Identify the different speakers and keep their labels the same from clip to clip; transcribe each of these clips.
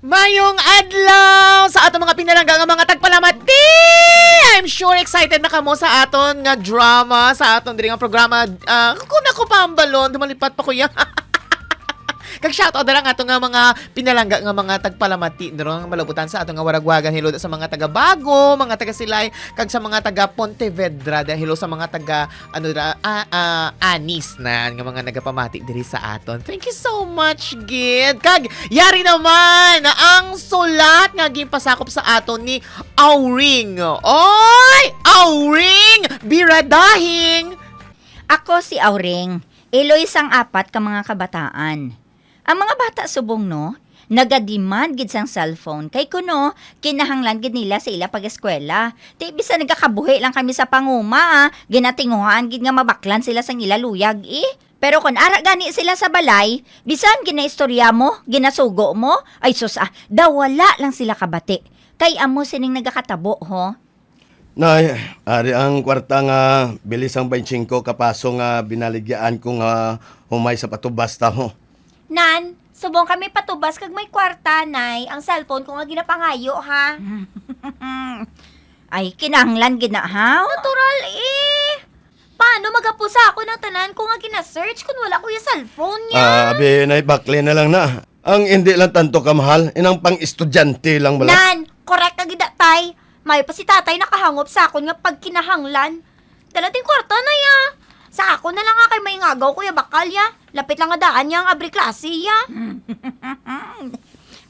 Speaker 1: Mayong adlaw sa ato mga pinalangga nga mga tagpalamati. I'm sure excited na kamo sa aton nga drama, sa aton diri nga programa. Kung ako pa ang balon, dumalipat pa ko yan. Kag-shoutout na lang ato nga mga pinalangga nga mga tagpalamati. Dito nga malabutan sa ato nga waragwagan. Hello sa mga taga Bago, mga taga Silay, kag sa mga taga Pontevedra. Hello sa mga taga Anis na nga mga nagapamati diri sa aton. Thank you so much, Gid. Kag yari naman na ang sulat nga ginpasakop sa aton ni Auring. Oy! Auring! Biradahing!
Speaker 2: Ako si Auring. Iloy sang apat ka mga kabataan. Ang mga bata subong no, nagademand gid sang cellphone. Kay kuno, kinahanglan gid nila sa ila pag-eskwela. Di bisa nagakabuhi lang kami sa panguma, ginatinguhan gid nga mabaklan sila sang ila luyag Pero kung ara gani sila sa balay, bisan ginaistorya mo, ginasugo mo, ay sus dawala lang sila kabati. Kay amo sining nagakatabo ho.
Speaker 3: Nay, ari ang kwarta nga bilis ang 25 kapaso nga binaligyaan ko nga humay sa patubas ta ho.
Speaker 4: Nan, subong kami patubas kag may kwarta, nay. Ang cellphone ko nga ginapangayo, ha?
Speaker 2: Ay, kinahanglan gid na ha?
Speaker 4: Natural, Paano magapusa ako ng tanan ko nga gina-search kung wala ko yung cellphone niya?
Speaker 3: Abi, nay, bakli na lang na. Ang hindi lang tanto kamahal, inang pang-estudyante lang bala.
Speaker 4: Nan, correct na gida, tay. May pa si tatay nakahangop sa akon nga pag kinahanglan. Dalating kwarta na ya. Sa ako na lang nga kay may ngagaw kuya bakal ya. Lapit lang nga daan niya ang abri klase ya.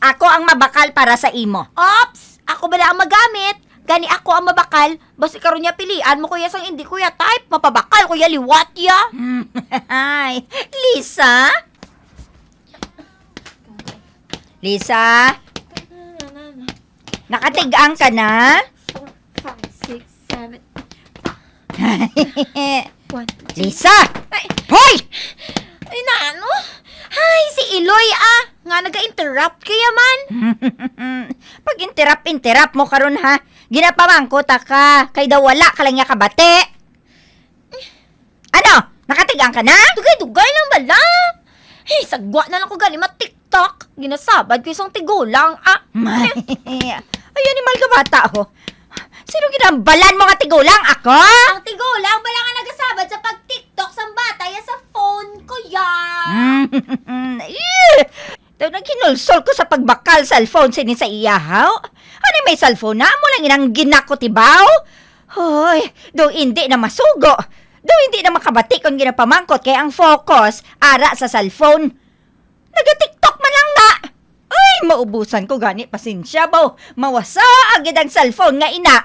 Speaker 2: Ako ang mabakal para sa imo.
Speaker 4: Ops! Ako bala ang magamit. Gani ako ang mabakal. Basta karon niya pilian mo kuya sang hindi kuya type. Mapabakal kuya liwat ya.
Speaker 2: Ay, Lisa? Lisa? Nakatigang ka na?
Speaker 4: 4, 5, 6, 7. 1,
Speaker 2: Lisa! Hoy!
Speaker 4: Ay, nano? Ay, si Iloy nga naga-interrupt kaya man.
Speaker 2: Pag interrupt mo karon ha, ginapamangko ta ka, kay daw wala ka lang niya kabate. Ano? Nakatigang ka na?
Speaker 4: Dugay-dugay lang bala. Hey, sagwa na lang ko gali ma-tiktok. Ginasabad ko isang tigulang,
Speaker 2: Ay, animal ka bata ako. Sino ginambalan mo nga tigulang? Ako?
Speaker 4: Ang tigulang bala nga nagasabad sa pag-tiktok sa bata ya sa phone ko ya.
Speaker 2: Daw naghinulsol ko sa pagbakal cellphone sinin sa iyahaw. Ano may cellphone na? Mo lang inang ginako tibaw? Hoy, do hindi na masugo. Do hindi na makabati kung ginapamangkot kaya ang focus ara sa cellphone. Naga-tiktok man lang na. Ay, maubusan ko gani pasensya bo. Mawasa agad ang cellphone nga ina.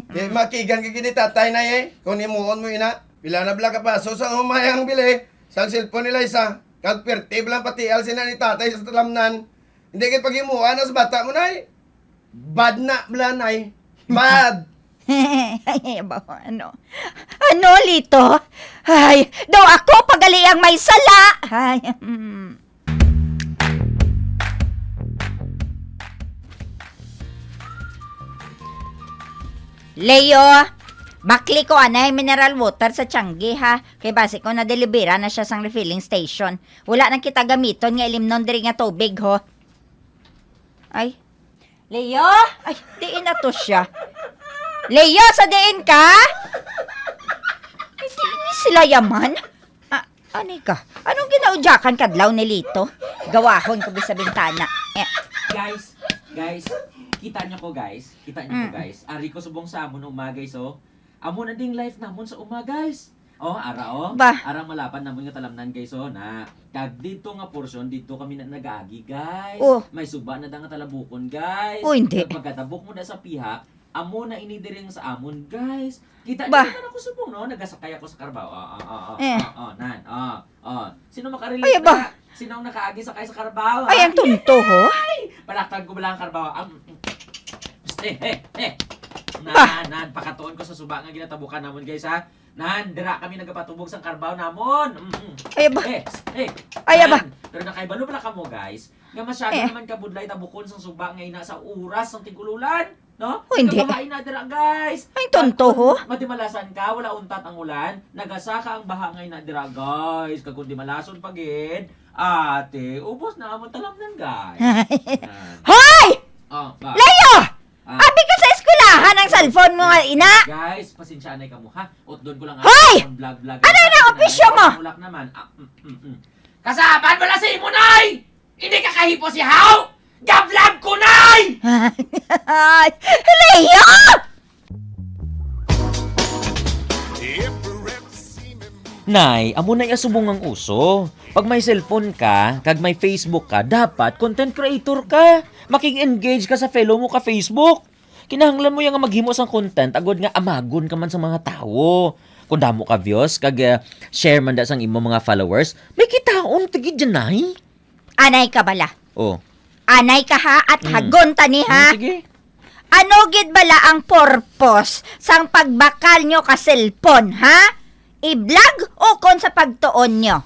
Speaker 3: Di makigan ka gini tatay na kung imuon mo ina. Pila na bala kapaso sa humayang bili. Sa cellphone nila isa. Kag pertib lang pati al sina ni tatay sa talamnan. Hindi kayo pag-imuan sa bata mo nay. Bad na bala nay. Bad.
Speaker 2: Ano, Lito? Ay, daw ako pagali ang may sala. Ay, Leo, bakli ko anay mineral water sa Tiangge ha. Kay base ko na delibera na siya sang refilling station. Wala nang kita gamiton nga ilimnon diri nga tubig ho. Ay, Leo? Ay, diin na to siya. Leo, sa diin ka? Ay, diin sila yaman. Ano ka? Anong ginaudyakan kadlaw ni Lito? Gawahon ko sa bintana.
Speaker 5: Guys, kita niyo ko guys. Ari ko subong sa amon guys Amo na ding life namon sa guys. Ara
Speaker 2: Ba?
Speaker 5: Ara malapan namon nga talamnan guys na. Kag dito nga portion dito kami na nagaagi guys.
Speaker 2: Oh.
Speaker 5: May suba na nga talabukon guys.
Speaker 2: Hindi.
Speaker 5: Kag pagkatabok mo na sa pihak, amo na inidiring sa amon guys. Kita
Speaker 2: Ba?
Speaker 5: na ako subong no, nagasakay ako sa karbaw. Nan. Sino makarelate?
Speaker 2: Ay, ba?
Speaker 5: Sino ang nakaagi sakay sa karbaw?
Speaker 2: Ay, ang tunto ho.
Speaker 5: Palaktan ko ba lang ang karbaw? Nan, pakatuon ko sa suba nga ginatabukan namon guys ha. Nan, dira kami nagapatubog sang karbaw namon.
Speaker 2: Ay, ba?
Speaker 5: Ay,
Speaker 2: ba?
Speaker 5: Pero nakaibalo pala kamo guys. Nga masyado naman kabudlay tabukon sang suba nga ina sa oras sang tigululan. No?
Speaker 2: Hindi.
Speaker 5: Nagkabahain na dira guys.
Speaker 2: Ay, tonto ho.
Speaker 5: Matimalasan ka, wala untat ang ulan. Nagasaka ang baha ngay na dira guys. Kag kun di malason pagid, Ate, ubos na amon talamnan, guys. Yan.
Speaker 2: Hoy!
Speaker 5: Oh, ba?
Speaker 2: Leo!
Speaker 5: Ah.
Speaker 2: Abi ka sa eskwelahan ang cellphone mo nga, ina!
Speaker 5: Guys, pasensyanay ka mo, ha? At doon ko lang
Speaker 2: Hoy!
Speaker 5: vlog.
Speaker 2: Ano na opisyo mo?
Speaker 5: Ulak naman. Kasapan mo na si Munay! Hindi ka kahipo si How! Ga-vlog ko, Nay!
Speaker 2: Leo!
Speaker 5: Nay, amo na asubong ang uso. Pag may cellphone ka, kag may Facebook ka, dapat content creator ka. Makig-engage ka sa fellow mo ka Facebook. Kinahanglan mo yung maghimo sang content, agod nga amagon ka man sa mga tao. Kung damo ka views, kag share man da sang imo mga followers, may kitaon tigi dyan, Nay.
Speaker 2: Anay ka bala.
Speaker 5: Oh.
Speaker 2: Anay ka ha at hagon tani ha.
Speaker 5: Sige.
Speaker 2: Ano gid bala ang purpose sang pagbakal nyo ka cellphone, ha? I-vlog o kon sa pagtuon nyo?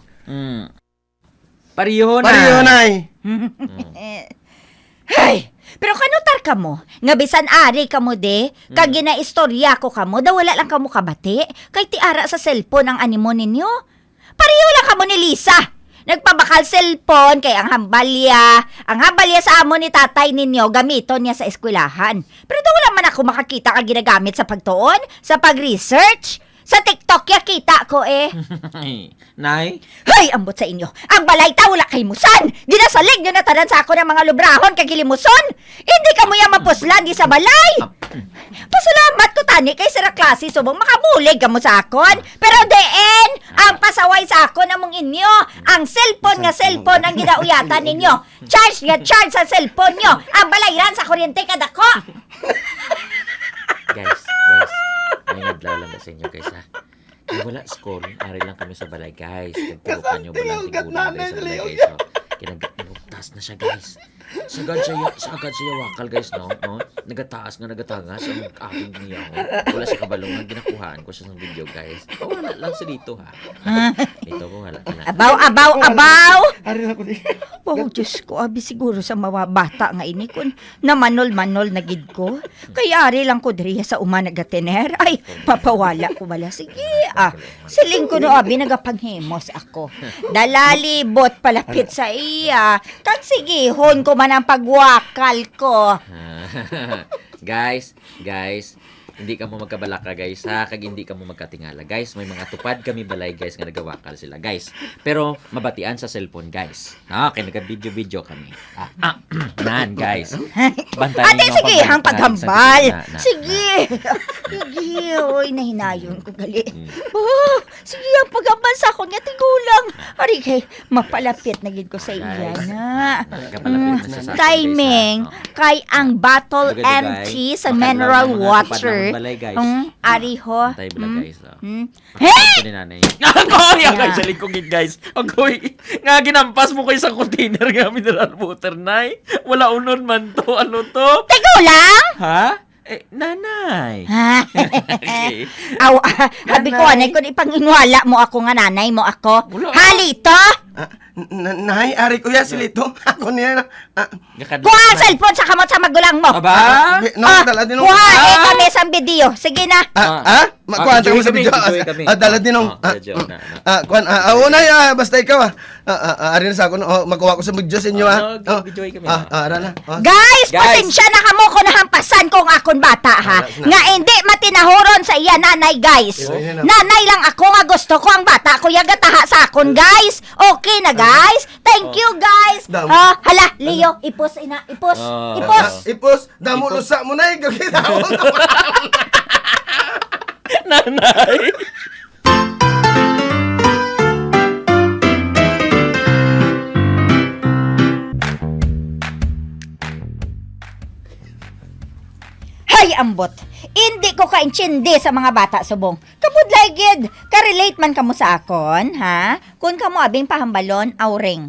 Speaker 5: Pariho na.
Speaker 3: Pariyo, Nay.
Speaker 2: Hay! Pero kanutar ka mo, nga bisan ari ka mo de, kag ginaistorya ko ka mo, daw wala lang ka mo kabati, kay tiara sa cellphone ang animo ninyo. Pareho lang ka mo ni Lisa. Nagpabakal cellphone kay ang hambalya sa amo ni tatay ninyo gamiton niya sa eskwelahan. Pero daw wala man ako makakita ka ginagamit sa pagtuon, sa pag-research. Sa TikTok ya kita ko eh.
Speaker 5: Nay?
Speaker 2: Hay, ambot sa inyo. Ang balay ta wala kay musan. Ginasalig nyo na tanan sa ako ng mga lubrahon kay gilimuson. Hindi ka mo yan mapuslan di sa balay. Pasalamat ko tani kay sira klase subong makabulig ka mo sa akon. Pero deen, ang pasaway sa akon among inyo. Ang cellphone nga cellphone ang ginauyatan ninyo. Charge nga charge sa cellphone nyo. Ang balayran sa kuryente kadako.
Speaker 5: Guys. May naglaw lang na sa inyo, guys, ha? Kung wala school, ari lang kami sa balay, guys. Nagturukan nyo walang tigulang, guys, sa balay, guys, so. Kinagtas na siya, guys. Sagad siya wakal, guys, no? Nagataas nga, nagatangas ang aking niya, wala siya kabalungan, ginakuhaan ko siya sa video, guys. Wala lang siya dito, ha? Dito ko, wala ka na.
Speaker 2: Abaw!
Speaker 3: Ari na ko di.
Speaker 2: Oh, Diyos ko, abi siguro sa mga bata nga ini kun namanol-manol na gid ko. Kaya ari lang ko diriya sa uma nagatener. Ay, mapawala ko bala. Sige, siling ko no abi nagapanghimos ako. Dalalibot palapit sa iya. Kag sigihon ko man ang pagwakal ko.
Speaker 5: Guys, hindi ka mo magkabalaka, guys, ha? Kag hindi ka mo magkatingala, guys. May mga tupad kami balay, guys, nga nagawakal sila, guys. Pero, mabatian sa cellphone, guys. Kaya nagka-video kami. Nan, guys. Bantayan
Speaker 2: Ate,
Speaker 5: nyo
Speaker 2: sige,
Speaker 5: ang
Speaker 2: hang paghambal.
Speaker 5: na.
Speaker 2: Sige. Sige, oy, nahinayon ko gali. Oh, sige, ang paghambal sa akong nga tigulang. Ari kay, mapalapit na gid ko sa iya na.
Speaker 5: Kapalapit na siya sa akin,
Speaker 2: Timing,
Speaker 5: guys, ha?
Speaker 2: kay ang bottle
Speaker 5: Lugay, lugay.
Speaker 2: empty sa
Speaker 5: Baka
Speaker 2: mineral
Speaker 5: lang mga
Speaker 2: water.
Speaker 5: tupad ng balay, guys.
Speaker 2: Ari ho.
Speaker 5: Bantay bala, guys.
Speaker 2: Hey!
Speaker 5: Ito ni nanay. Agoy! Agoy! Sa likong guys. Agoy! Nga ginampas mo ko isang container nga mineral water, nay. Wala unon man to. Ano to?
Speaker 2: Tigulang?
Speaker 5: Ha? Nanay. Okay.
Speaker 2: Aw, habi ko, anay ko ipanginwala mo ako nga nanay mo ako.
Speaker 5: Wala.
Speaker 2: Halito?
Speaker 3: Nay, ari ko ya silito. Ako niya na.
Speaker 2: Kuha ang cellphone sa kamot sa magulang mo.
Speaker 5: Aba?
Speaker 3: No, dala din
Speaker 2: Kuha, kami sa video. Sige na.
Speaker 3: Makuha ko sa video. Dala din ng kuan una basta ikaw ari na sa ako makuha ko sa video sa inyo
Speaker 5: Video kami.
Speaker 3: ara na.
Speaker 2: Guys,
Speaker 5: Guys.
Speaker 2: pasensya na kamo ko nahampasan kong akon bata ha. Nga hindi matinahuron sa iya nanay guys. Nanay lang ako nga gusto ko ang bata ko yagataha sa akon guys. Okay na guys. Thank you guys. Hala, Leo, ipos ina, ipos.
Speaker 3: Ipos, damo lusa mo na gagita.
Speaker 5: Nanay.
Speaker 2: Hay ambot. Hindi ko kaintindi sa mga bata subong. Kapudlay gid, ka-relate man kamo sa akon, ha? Kung kamo abing pahambalon, awring.